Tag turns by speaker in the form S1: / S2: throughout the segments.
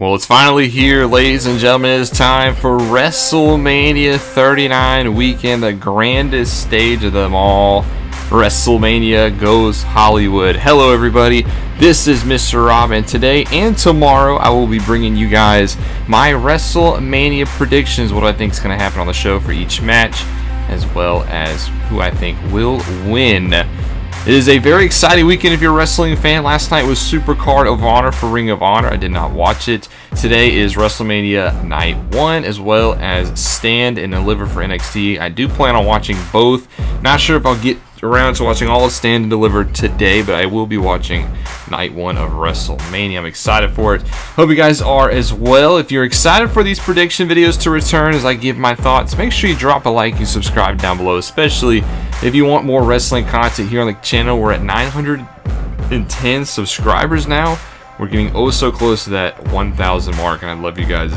S1: Well, it's finally here, ladies and gentlemen. It's time for WrestleMania 39 weekend, the grandest stage of them all. WrestleMania Goes Hollywood. Hello, everybody. This is Mr. Rob, and today and tomorrow I will be bringing you guys my WrestleMania predictions, what I think is going to happen on the show for each match, as well as who I think will win. It is a very exciting weekend if you're a wrestling fan. Last night was Supercard of Honor for Ring of Honor. I did not watch it. Today is WrestleMania Night 1 as well as Stand and Deliver for NXT. I do plan on watching both. Not sure if I'll get around to watching all of Stand and Deliver today, but I will be watching Night 1 of WrestleMania. I'm excited for it. Hope you guys are as well. If you're excited for these prediction videos to return as I give my thoughts, make sure you drop a like and subscribe down below, especially if you want more wrestling content here on the channel. We're at 910 subscribers now. We're getting oh so close to that 1,000 mark, and I'd love you guys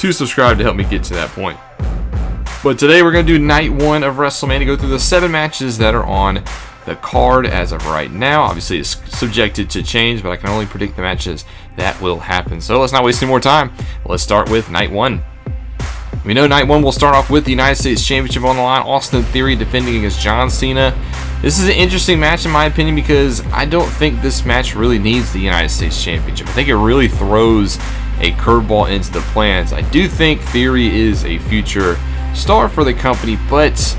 S1: to subscribe to help me get to that point. But today we're going to do Night 1 of WrestleMania, go through the 7 matches that are on the card as of right now. Obviously it's subjected to change, but I can only predict the matches that will happen. So let's not waste any more time. Let's start with Night 1. We know Night 1 will start off with the United States Championship on the line. Austin Theory defending against John Cena. This is an interesting match in my opinion because I don't think this match really needs the United States Championship. I think it really throws a curveball into the plans. I do think Theory is a future star for the company, but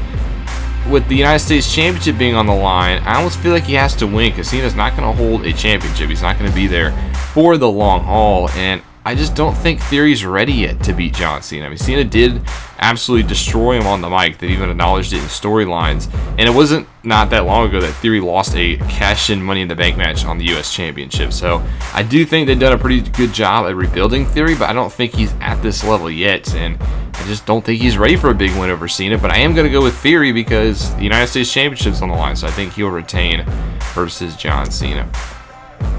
S1: with the United States Championship being on the line, I almost feel like he has to win because Cena's not going to hold a championship. He's not going to be there for the long haul, and I just don't think Theory's ready yet to beat John Cena. I mean, Cena did absolutely destroy him on the mic. They've even acknowledged it in storylines, and it wasn't not that long ago that Theory lost a cash-in Money in the Bank match on the U.S. Championship. So I do think they've done a pretty good job at rebuilding Theory, but I don't think he's at this level yet, and I just don't think he's ready for a big win over Cena. But I am going to go with Theory because the United States Championship's on the line, so I think he'll retain versus John Cena.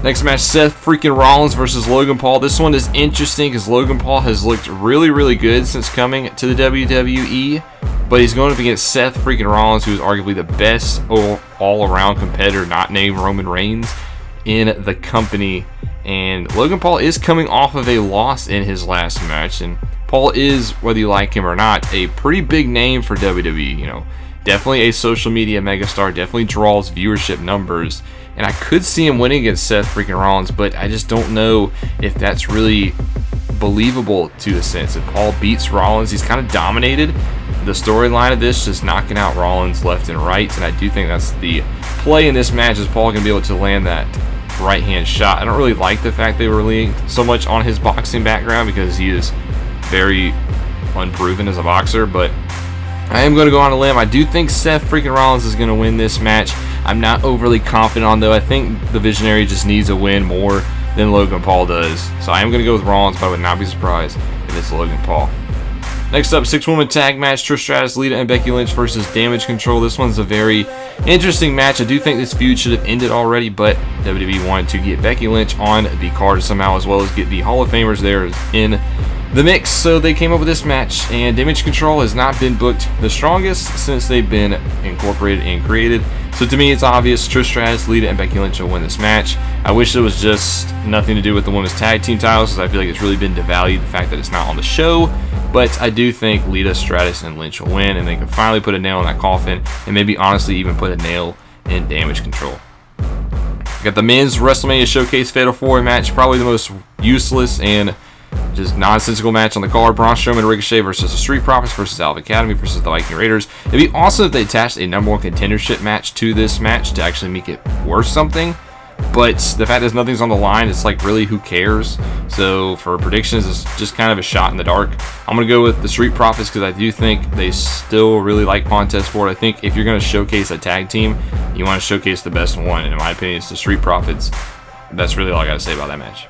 S1: Next match, Seth freaking Rollins versus Logan Paul. This one is interesting because Logan Paul has looked really good since coming to the WWE, but he's going up against Seth freaking Rollins, who is arguably the best all-around competitor, not named Roman Reigns, in the company. And Logan Paul is coming off of a loss in his last match, and Paul is, whether you like him or not, a pretty big name for WWE. You know, definitely a social media megastar, definitely draws viewership numbers. And I could see him winning against Seth freaking Rollins, but I just don't know if that's really believable to a sense. If Paul beats Rollins, he's kind of dominated the storyline of this, just knocking out Rollins left and right. And I do think that's the play in this match, is Paul going to be able to land that right-hand shot. I don't really like the fact they were leaning so much on his boxing background because he is very unproven as a boxer, but I am going to go on a limb. I do think Seth freaking Rollins is going to win this match. I'm not overly confident on, though. I think the Visionary just needs a win more than Logan Paul does. So I am going to go with Rollins, but I would not be surprised if it's Logan Paul. Next up, 6-woman tag match, TRISH STRATUS, LITA, and Becky Lynch versus Damage Control. This one's a very interesting match. I do think this feud should have ended already, but WWE wanted to get Becky Lynch on the card somehow, as well as get the Hall of Famers there in the mix, so they came up with this match, and Damage Control has not been booked the strongest since they've been incorporated and created. So to me, it's obvious TRISH STRATUS, LITA, and Becky Lynch will win this match. I wish it was just nothing to do with the women's tag team titles, because I feel like it's really been devalued, the fact that it's not on the show. But I do think LITA, STRATUS, and Lynch will win, and they can finally put a nail in that coffin, and maybe honestly even put a nail in Damage Control. We got the men's WrestleMania Showcase Fatal 4-Way match, probably the most useless and just nonsensical match on the card. Braun Strowman and Ricochet versus the Street Profits versus Alpha Academy versus the Viking Raiders. It'd be awesome if they attached a #1 contendership match to this match to actually make it worth something. But the fact that nothing's on the line, it's like, really, who cares? So for predictions, it's just kind of a shot in the dark. I'm going to go with the Street Profits because I do think they still really like Montez Ford. I think if you're going to showcase a tag team, you want to showcase the best one. And in my opinion, it's the Street Profits. That's really all I got to say about that match.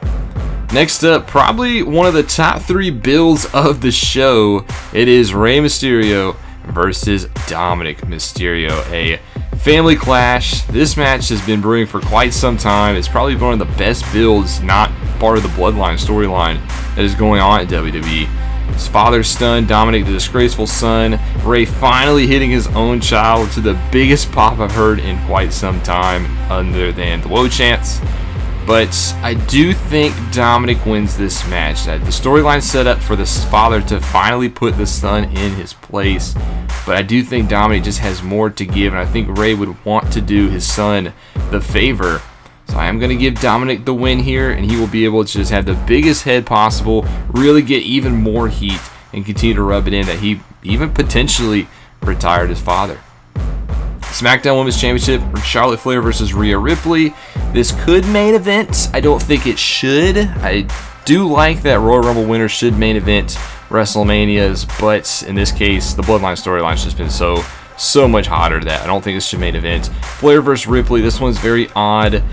S1: Next up, probably one of the top 3 builds of the show. It is Rey Mysterio versus Dominik Mysterio, a family clash. This match has been brewing for quite some time. It's probably one of the best builds, not part of the Bloodline storyline, that is going on at WWE. His father's son, Dominik, the disgraceful son. Rey finally hitting his own child to the biggest pop I've heard in quite some time, other than the Woe chants. But I do think Dominik wins this match. The storyline set up for the father to finally put the son in his place. But I do think Dominik just has more to give, and I think Rey would want to do his son the favor. So I am going to give Dominik the win here, and he will be able to just have the biggest head possible, really get even more heat, and continue to rub it in that he even potentially retired his father. SmackDown Women's Championship, Charlotte Flair versus Rhea Ripley. This could main event. I don't think it should. I do like that Royal Rumble winner should main event WrestleManias, but in this case, the Bloodline storyline's just been so much hotter that I don't think this should main event. Flair versus Ripley. This one's very odd.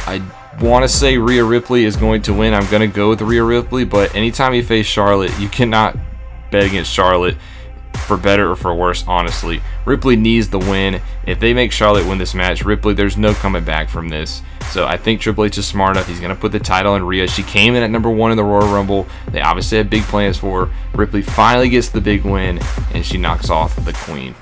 S1: I want to say Rhea Ripley is going to win. I'm going to go with Rhea Ripley, but anytime you face Charlotte, you cannot bet against Charlotte, for better or for worse, honestly. Ripley needs the win. If they make Charlotte win this match, Ripley, there's no coming back from this. So I think Triple H is smart enough. He's going to put the title on Rhea. She came in at #1 in the Royal Rumble. They obviously had big plans for her. Ripley finally gets the big win, and she knocks off the Queen.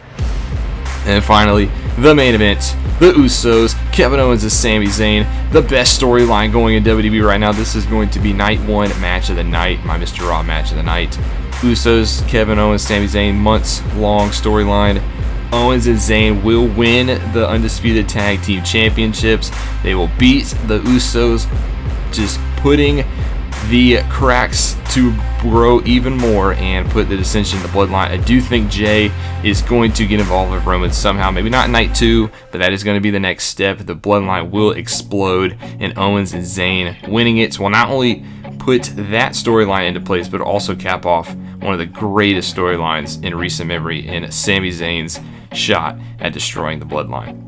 S1: And finally, the main event, the Usos, Kevin Owens and Sami Zayn. The best storyline going in WWE right now. This is going to be night 1 match of the night, my Mr. Raw match of the night. Usos, Kevin Owens, Sami Zayn, months-long storyline. Owens and Zayn will win the Undisputed Tag Team Championships. They will beat the Usos, just putting the cracks to grow even more and put the dissension in the bloodline. I do think Jay is going to get involved with Roman somehow. Maybe not night 2, but that is going to be the next step. The bloodline will explode, and Owens and Zayn winning it will not only put that storyline into place, but also cap off one of the greatest storylines in recent memory in Sami Zayn's shot at destroying the bloodline.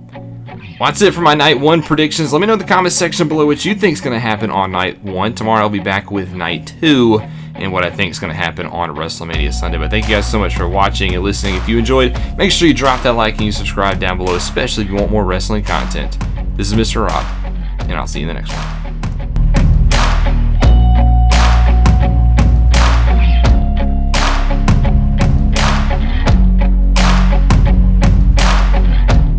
S1: Well, that's it for my night 1 predictions. Let me know in the comment section below what you think is going to happen on night 1. Tomorrow I'll be back with night 2 and what I think is going to happen on WrestleMania Sunday. But thank you guys so much for watching and listening. If you enjoyed, make sure you drop that like and you subscribe down below, especially if you want more wrestling content. This is Mr. Rob, and I'll see you in the next one.